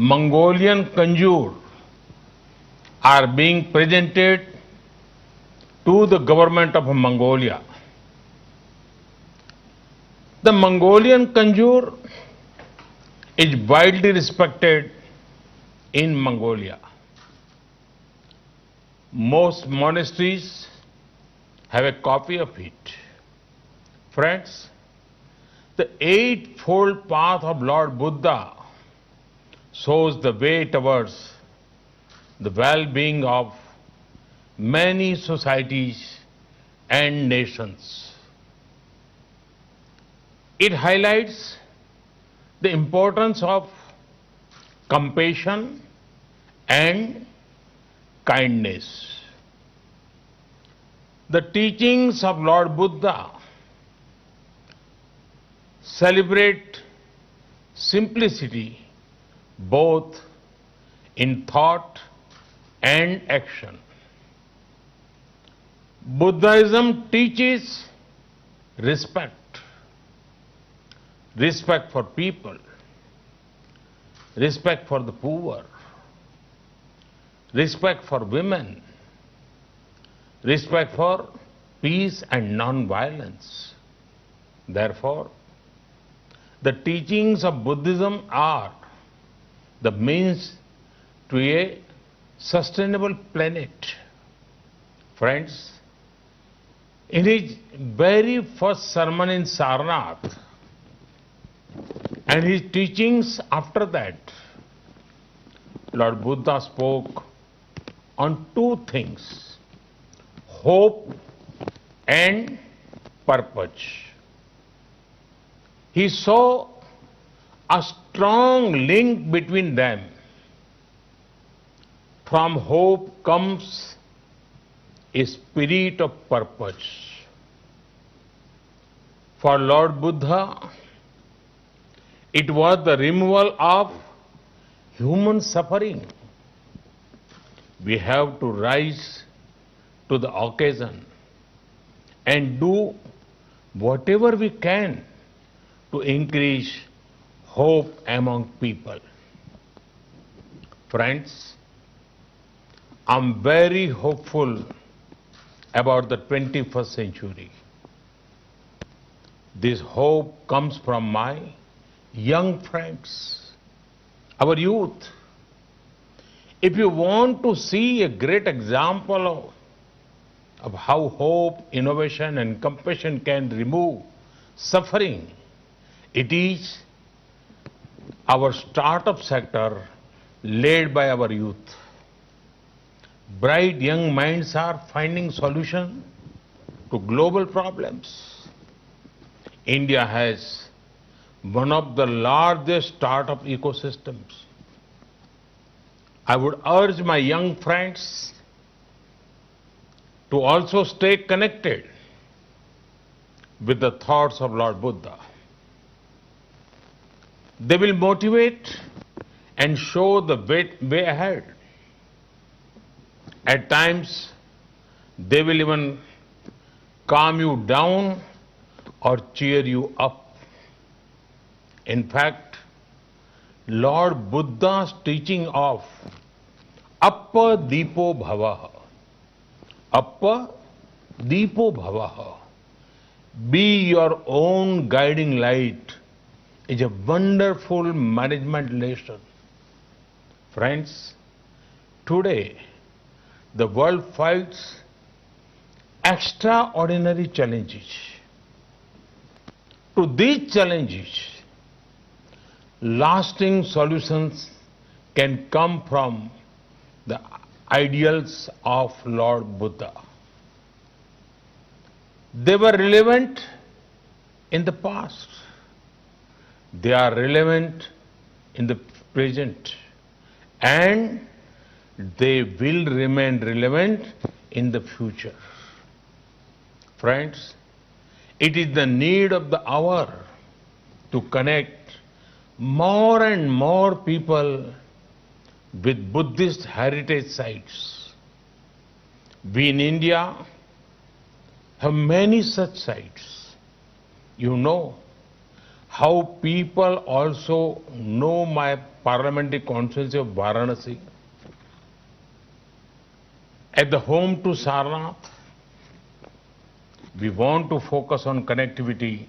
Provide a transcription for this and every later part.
Mongolian conjure are being presented to the government of Mongolia. The Mongolian conjure is widely respected in Mongolia. Most monasteries have a copy of it. Friends, the Eightfold Path of Lord Buddha shows the way towards the well-being of many societies and nations. It highlights the importance of compassion and kindness. The teachings of Lord Buddha celebrate simplicity both in thought and action. Buddhism teaches respect, respect for people, respect for the poor, respect for women, respect for peace and non-violence. Therefore, the teachings of Buddhism are the means to a sustainable planet. Friends, in his very first sermon in Sarnath and his teachings after that, Lord Buddha spoke on two things: hope and purpose. He saw a strong link between them. From hope comes a spirit of purpose. For Lord Buddha, it was the removal of human suffering. We have to rise to the occasion and do whatever we can to increase hope among people. Friends, I'm very hopeful about the 21st century. This hope comes from my young friends, our youth. If you want to see a great example of how hope, innovation, and compassion can remove suffering, it is our startup sector led by our youth. Bright young minds are finding solutions to global problems. India has one of the largest startup ecosystems. I would urge my young friends to also stay connected with the thoughts of Lord Buddha. They will motivate and show the way ahead. At times, they will even calm you down or cheer you up. In fact, Lord Buddha's teaching of Appa Deepo Bhavaha, Appa Deepo Bhavaha, be your own guiding light, is a wonderful management lesson. Friends, today the world fights extraordinary challenges. To these challenges, lasting solutions can come from the ideals of Lord Buddha. They were relevant in the past. They are relevant in the present, and they will remain relevant in the future. Friends, it is the need of the hour to connect more and more people with Buddhist heritage sites. We in India have many such sites. You know how people also know my parliamentary constituency of Varanasi. At the home to Sarnath, we want to focus on connectivity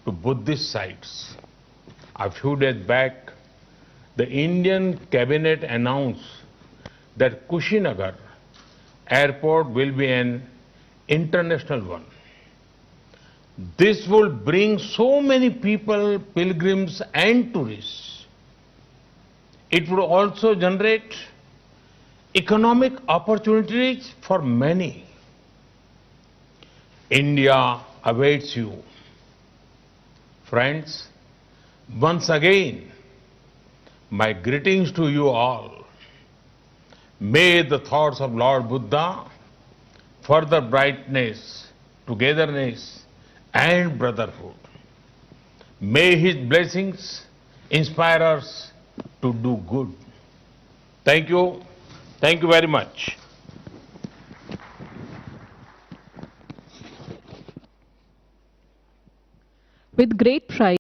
to Buddhist sites. A few days back, the Indian cabinet announced that Kushinagar airport will be an international one. This will bring so many people, pilgrims and tourists. It would also generate economic opportunities for many. India awaits you. Friends, once again, my greetings to you all. May the thoughts of Lord Buddha further brightness, togetherness and brotherhood. May his blessings inspire us to do good. Thank you. Thank you very much. With great pride,